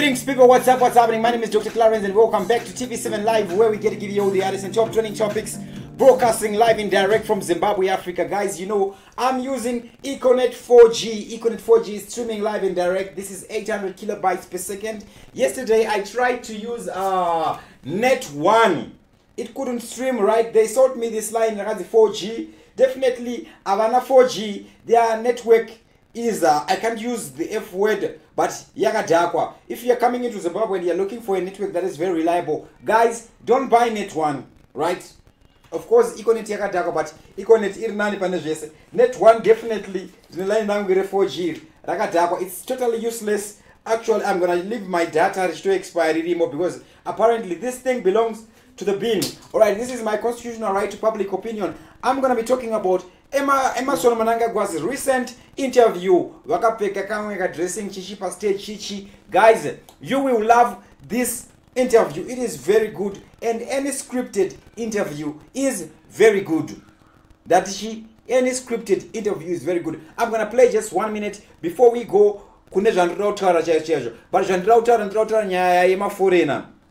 Greetings people, what's up, what's happening? My name is Dr. Clarence and welcome back to TV7 Live, where we get to give you all the artists and top trending topics, broadcasting live and direct from Zimbabwe, Africa. Guys, you know, I'm using Econet 4G. Econet 4G is streaming live and direct. This is 800 kilobytes per second. Yesterday I tried to use Net 1. It couldn't stream right. They sold me this line as 4G. Definitely Avana 4G, their network is I can't use the F word, but yakadakwa. If you're coming into Zimbabwe and you're looking for a network that is very reliable, guys, don't buy Net 1, right? Of course, Econet yakadakwa, but Econet irnani panezvese. Net 1 definitely line now with 4G rakadakwa. It's totally useless. Actually, I'm gonna leave my data to expire anymore because apparently this thing belongs to the bin. Alright, this is my constitutional right to public opinion. I'm gonna be talking about Mnangagwa's recent interview. Dressing chichi stage chichi. Guys, you will love this interview. It is very good, and any scripted interview is very good. Any scripted interview is very good. I'm gonna play just 1 minute before we go. But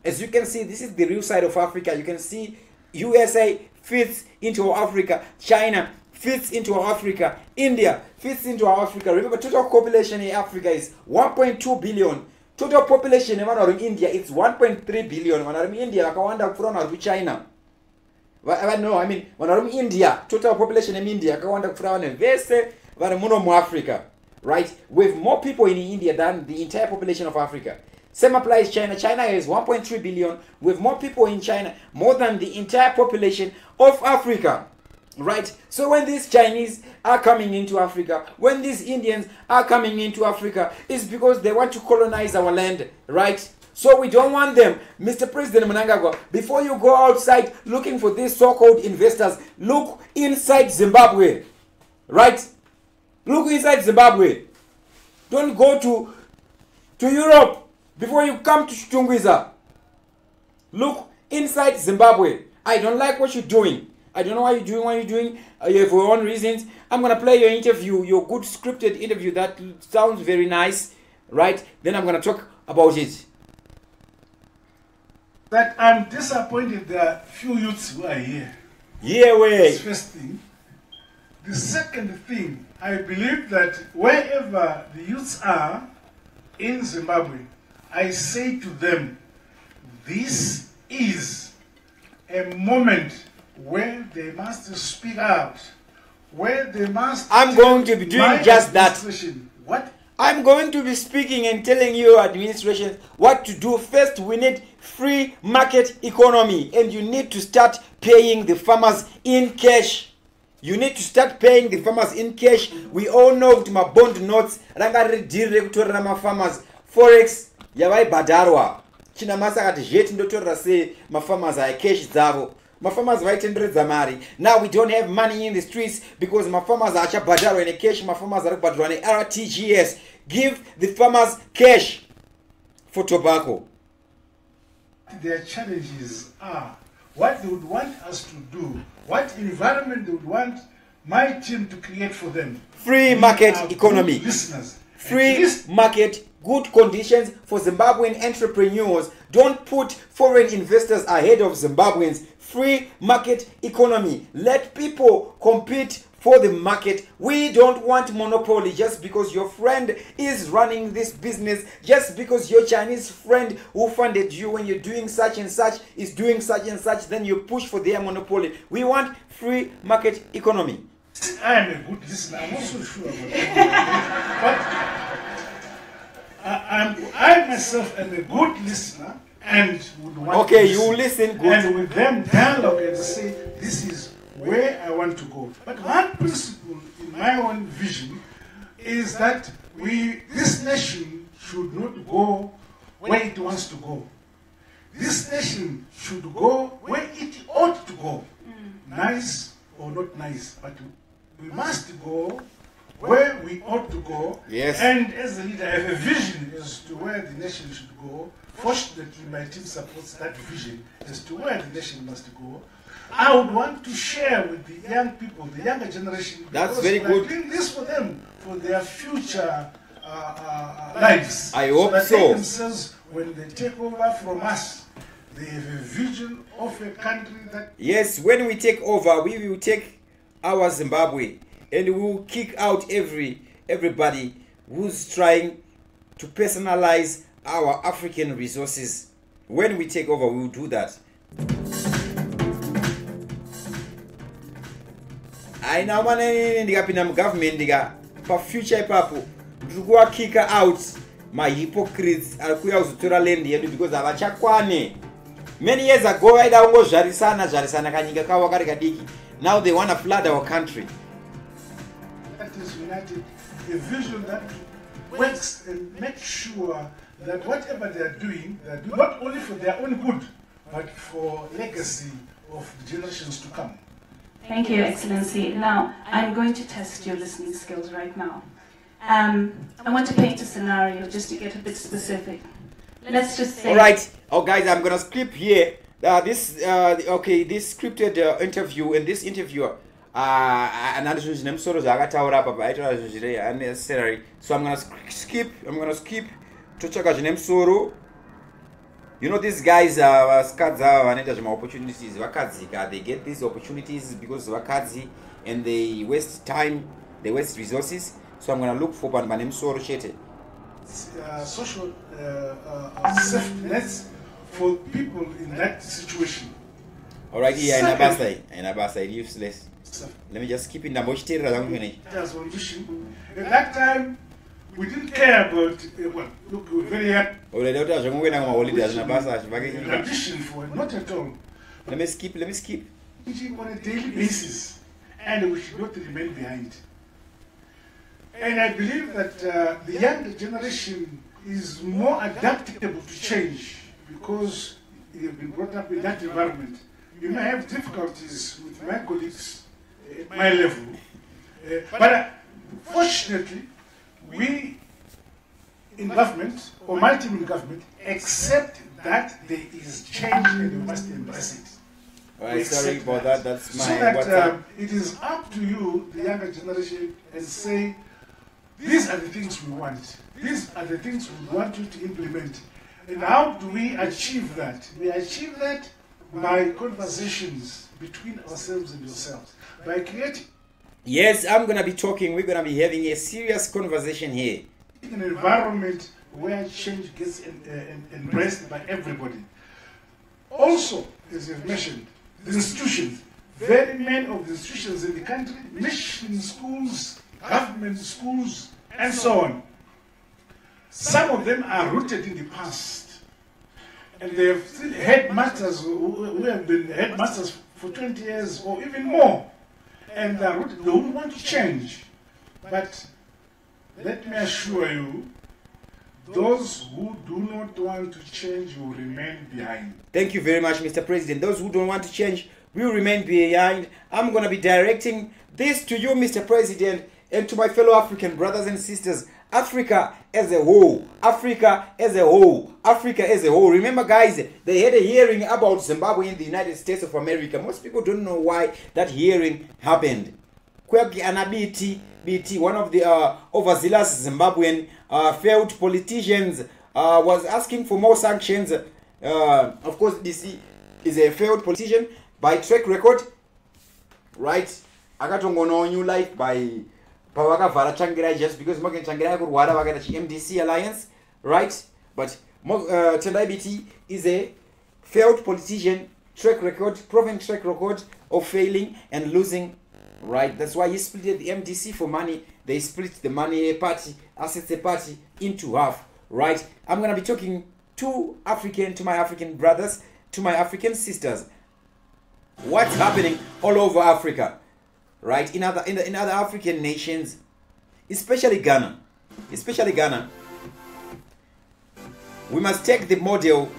as you can see, this is the real side of Africa. You can see USA fits into Africa, China fits into Africa, India fits into Africa. Remember, total population in Africa is 1.2 billion. Total population in India is 1.3 billion. When I'm India, China. No, I mean, when I'm India, total population in India, Africa, right? With more people in India than the entire population of Africa. Same applies China. China is 1.3 billion with more people in China, more than the entire population of Africa. Right? So when these Chinese are coming into Africa, when these Indians are coming into Africa, it's because they want to colonize our land. Right? So we don't want them. Mr. President Mnangagwa, before you go outside looking for these so-called investors, look inside Zimbabwe. Right? Look inside Zimbabwe. Don't go to Europe before you come to Chitungwiza. Look inside Zimbabwe. I don't like what you're doing. I don't know why you're doing what you're doing. You have your own reasons. I'm going to play your interview, your good scripted interview that sounds very nice, right? Then I'm going to talk about it. That I'm disappointed there are few youths who are here. Yeah, way. That's the first thing. The second thing, I believe that wherever the youths are in Zimbabwe, I say to them, this is a moment where they must speak out, where they must... I'm going to be doing just that. What? I'm going to be speaking and telling you, administration, what to do. First, we need free market economy, and you need to start paying the farmers in cash. You need to start paying the farmers in cash. We all know to my bond notes, farmers, forex, yavai badarwa. China masakati jet ndotorra se farmers are cash zavo. My farmers vaitenderedza mari. Now we don't have money in the streets because my farmers are badarwa in cash. My farmers are badarwa in RTGS. Give the farmers cash for tobacco. Their challenges are what they would want us to do, what environment they would want my team to create for them. Free market economy. Listeners. Free market, good conditions for Zimbabwean entrepreneurs. Don't put foreign investors ahead of Zimbabweans. Free market economy. Let people compete for the market. We don't want monopoly just because your friend is running this business, just because your Chinese friend who funded you when you're doing such and such is doing such and such, then you push for their monopoly. We want free market economy. I am a good listener. I'm also sure about that. But I myself am a good listener and would want to you listen good. And with them dialogue and say, this is where I want to go. But one principle in my own vision is that this nation should not go where it wants to go. This nation should go where it ought to go. Nice or not nice, but we must go where we ought to go. Yes. And as a leader, I have a vision as to where the nation should go. Fortunately, my team supports that vision as to where the nation must go. I would want to share with the young people, the younger generation. That's very good. Doing this for them, for their future lives. I hope so. That they themselves when they take over from us, they have a vision of a country that... Yes, when we take over, we will take our Zimbabwe and we will kick out everybody who's trying to personalize our African resources. When we take over, we will do that. I now want to government for future people to kick out my hypocrites kuyakuzotora land yedu because avachakwane. Many years ago I don't jarisana kanyika kawa kari kadiki. Now they want to flood our country. That is united, a vision that works and makes sure that whatever they are doing not only for their own good, but for legacy of the generations to come. Thank you, Excellency. Now, I'm going to test your listening skills right now. I want to paint a scenario just to get a bit specific. Let's just say... Alright, guys, I'm going to skip here. This scripted interview, and this interviewer, unnecessary. So I'm going to skip to check out name Soro. You know, these guys are opportunities. They get these opportunities because Wakadzi, and they waste time, they waste resources. So I'm going to look for my name Soro Chete. Social safety nets for people in that situation. Alright, yeah, in Abasa, useless. Let me just keep in the bush. At that time, we didn't care about look, we were very happy. In addition for it, not at all. Let me skip. On a daily basis, and we should not remain behind. And I believe that the younger generation is more adaptable to change because you have been brought up in that environment. You may have difficulties with my colleagues at my level, but fortunately, we in government, or my team in government, accept that there is change and we must embrace it. Alright, sorry about that. That's my so that it is up to you, the younger generation, and say, these are the things we want. These are the things we want you to implement. And how do we achieve that? We achieve that by conversations between ourselves and yourselves. By creating... Yes, I'm going to be talking. We're going to be having a serious conversation here. In an environment where change gets embraced by everybody. Also, as you've mentioned, the institutions, very many of the institutions in the country, mission schools, government schools, and so on. Some of them are rooted in the past. And they have still headmasters who have been headmasters for 20 years or even more. And they are rooted, they don't want to change. But let me assure you, those who do not want to change will remain behind. Thank you very much, Mr. President. Those who don't want to change will remain behind. I'm going to be directing this to you, Mr. President, and to my fellow African brothers and sisters. Africa as a whole. Africa as a whole. Africa as a whole. Remember, guys, they had a hearing about Zimbabwe in the United States of America. Most people don't know why that hearing happened. Kweki Anabiti, BT, one of the overzealous Zimbabwean failed politicians, was asking for more sanctions. Of course, this is a failed politician by track record, right? Akatongono new life by Pawakavara Changirai just because Morgan Changirai could wada MDC alliance, right? But Tendai BT is a failed politician, track record, proven track record of failing and losing. Right, that's why he split the MDC for money. They split the money party, assets a party into half. Right, I'm gonna be talking to my African brothers, to my African sisters. What's happening all over Africa? Right, in other African nations, especially Ghana. We must take the model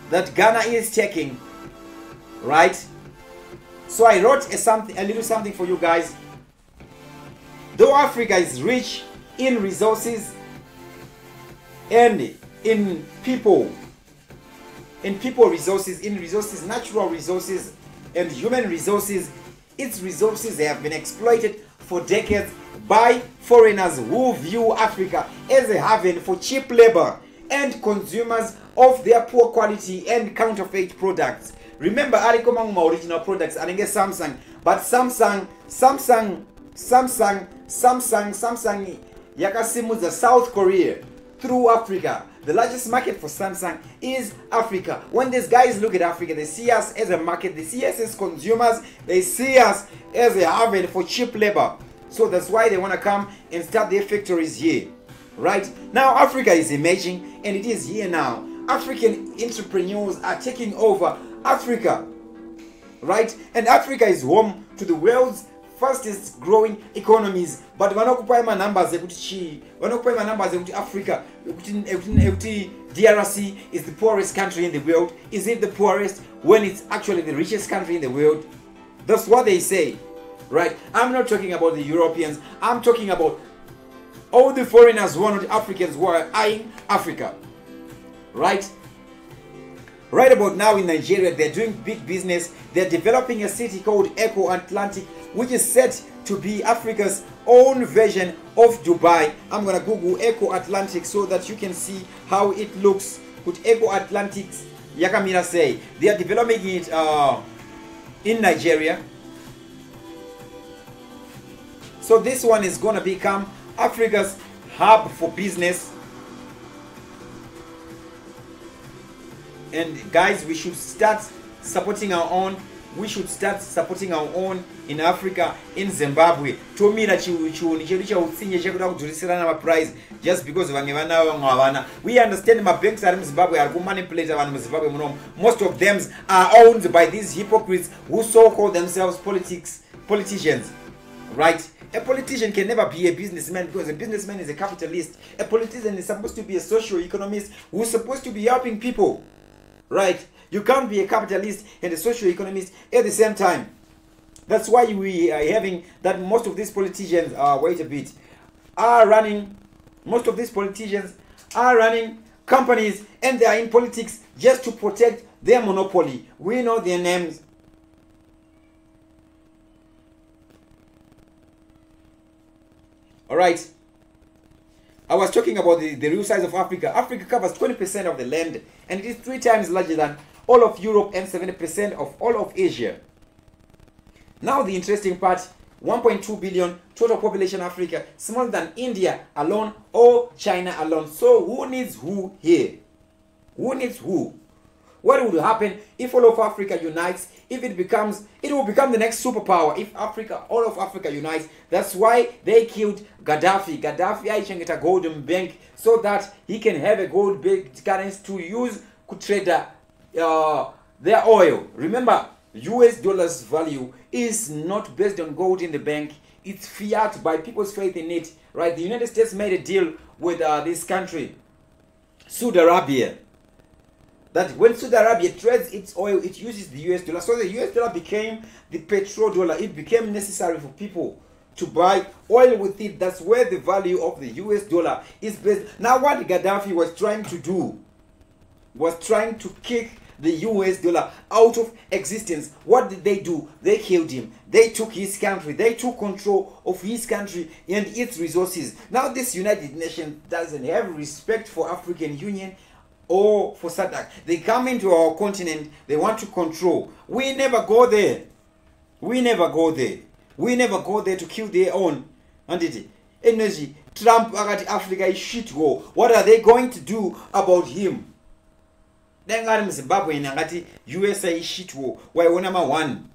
that Ghana is taking. Right. So I wrote a little something for you guys. Though Africa is rich in resources and in people resources, natural resources and human resources, its resources have been exploited for decades by foreigners who view Africa as a haven for cheap labor and consumers of their poor quality and counterfeit products. Remember, Arikomang original products, I think Samsung, but Samsung, Yakasimuza, South Korea, through Africa. The largest market for Samsung is Africa. When these guys look at Africa, they see us as a market, they see us as consumers, they see us as a haven for cheap labor. So that's why they want to come and start their factories here. Right? Now Africa is emerging, and it is here now. African entrepreneurs are taking over Africa. Right? And Africa is home to the world's fastest growing economies. But wanokupa ima numbers Africa, DRC is the poorest country in the world. Is it the poorest when it's actually the richest country in the world? That's what they say. Right? I'm not talking about the Europeans. I'm talking about all the foreigners who are not Africans who are eyeing Africa. Right? Right about now in Nigeria, they're doing big business. They're developing a city called Echo Atlantic, which is set to be Africa's own version of Dubai. I'm gonna Google Echo Atlantic so that you can see how it looks. With Echo Atlantic, Yakamira say they are developing it in Nigeria. So this one is gonna become Africa's hub for business. And guys, we should start supporting our own. We should start supporting our own in Africa, in Zimbabwe. To me, that price just because we understand my banks are in Zimbabwe are manipulate Zimbabwe. Most of them are owned by these hypocrites who so call themselves politicians. Right? A politician can never be a businessman because a businessman is a capitalist. A politician is supposed to be a socio-economist who's supposed to be helping people. Right? You can't be a capitalist and a socio-economist at the same time. That's why we are having that most of these politicians most of these politicians are running companies, and they are in politics just to protect their monopoly. We know their names. Alright. I was talking about the real size of Africa. Africa covers 20% of the land, and it is 3 times larger than all of Europe and 70% of all of Asia. Now the interesting part, 1.2 billion total population Africa, smaller than India alone or China alone. So who needs who here? Who needs who? What would happen if all of Africa unites? If it will become the next superpower. If all of Africa unites. That's why they killed Gaddafi. Gaddafi aichengeta golden bank so that he can have a gold backed currency to use to trade their oil. Remember, US dollars value is not based on gold in the bank. It's fiat by people's faith in it. Right? The United States made a deal with this country, Saudi Arabia, that when Saudi Arabia trades its oil, it uses the US dollar. So the US dollar became the petrodollar. It became necessary for people to buy oil with it. That's where the value of the US dollar is based. Now what Gaddafi was trying to do was trying to kick the US dollar out of existence. What did they do? They killed him. They took his country. They took control of his country and its resources. Now this United Nations doesn't have respect for African Union or for SADC. They come into our continent, they want to control. We never go there. We never go there. We never go there to kill their own. Energy. Trump Africa is shit go. What are they going to do about him? Zimbabwe USA is shit war. Why number 1?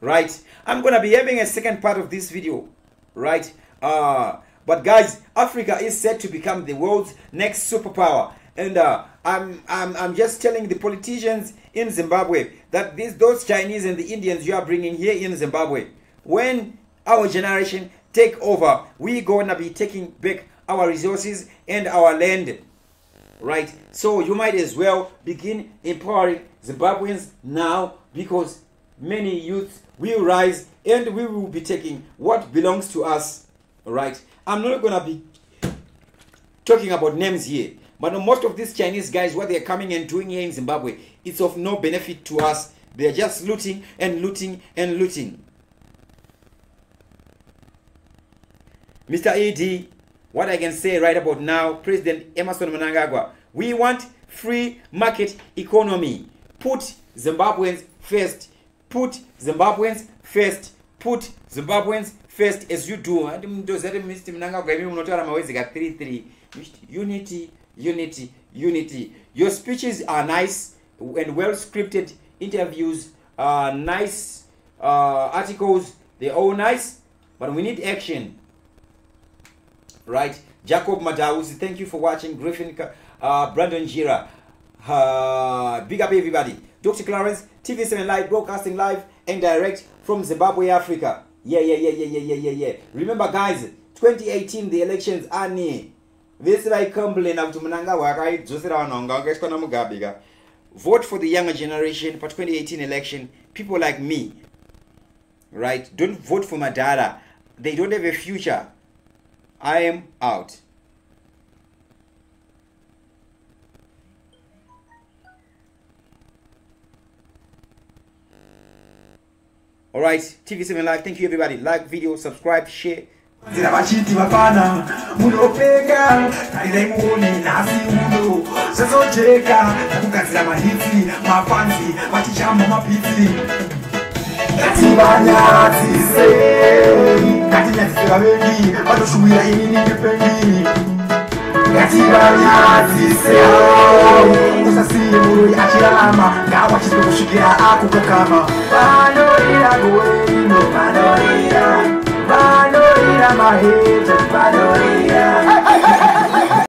Right? I'm gonna be having a second part of this video. Right? But guys, Africa is set to become the world's next superpower. And I'm just telling the politicians in Zimbabwe that those Chinese and the Indians you are bringing here in Zimbabwe, when our generation take over, we're gonna be taking back our resources and our land. Right? So you might as well begin empowering Zimbabweans now, because many youths will rise and we will be taking what belongs to us. Right? I'm not gonna be talking about names here, but most of these Chinese guys, what they're coming and doing here in Zimbabwe, it's of no benefit to us. They're just looting and looting and looting. Mr. AD, what I can say right about now, President Emerson Mnangagwa, we want free market economy. Put Zimbabweans first. Put Zimbabweans first. Put Zimbabweans first as you do. Mr. Mnangagwa, 3-3. Unity, unity, unity. Your speeches are nice and well scripted. Interviews are nice. Articles, they're all nice. But we need action. Right? Jacob Madawusi, thank you for watching. Griffin, Brandon Jira. Big up everybody. Dr. Clarence, TV7 Live, broadcasting live and direct from Zimbabwe, Africa. Yeah. Remember, guys, 2018, the elections are near. This is like complain of Mnangagwa. Vote for the younger generation for 2018 election. People like me, right? Don't vote for Madara. They don't have a future. I am out. Alright, TV7 Live, thank you everybody. Like video, subscribe, share. Zirabachiti vapana munopeka kailemuni nasi uno sezocheka nakugadzira mahitsi mafanzi vachishamba mapitsi katinyadzise vavengi vatoshuvira inini ngepengi katinyadzise usasiye muroi achirarama ngawa chiswe kusvikira akukokama vanorira goino vanorira my head